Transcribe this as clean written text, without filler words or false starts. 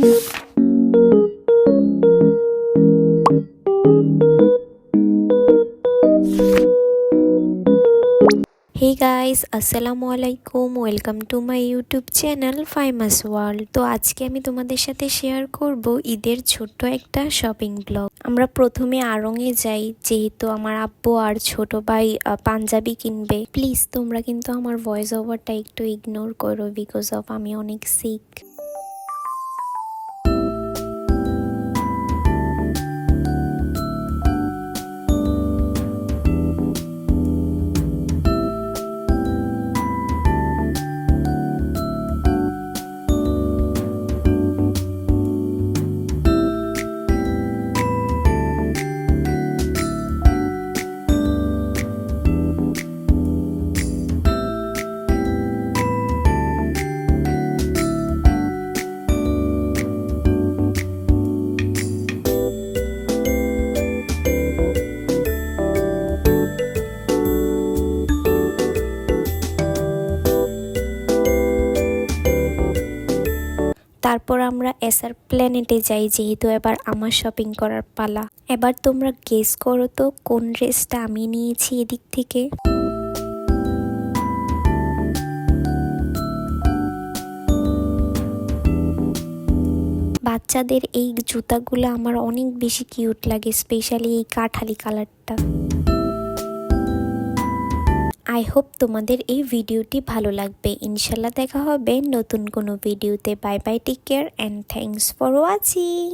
হে guys, আসসালামু আলাইকুম। Welcome to my YouTube channel Faimas world. তো আজকে আমি তোমাদের সাথে শেয়ার করব ঈদের ছোট্ট একটা শপিং ব্লগ। আমরা প্রথমে আড়ংয়ে যাই, যেহেতু আমার আব্বু আর ছোট ভাই পাঞ্জাবি কিনবে। প্লিজ তোমরা কিন্তু আমার ভয়েস ওভারটা একটু ইগনোর করো, বিকজ অফ আমি অনেক সিক। তারপর আমরা এসআর প্ল্যানেটে যাই, যেহেতু এবার আমার শপিং করার পালা। এবার তোমরা গেস করো তো কোন ড্রেসটা আমি নিয়েছি এদিক থেকে। বাচ্চাদের এই জুতাগুলো আমার অনেক বেশি কিউট লাগে, স্পেশালি এই কাঠালি কালারটা। আই হোপ তোমাদের এই ভিডিওটি ভালো লাগবে। ইনশাল্লাহ দেখা হবে নতুন কোনো ভিডিওতে। Bye bye, take care and thanks for watching.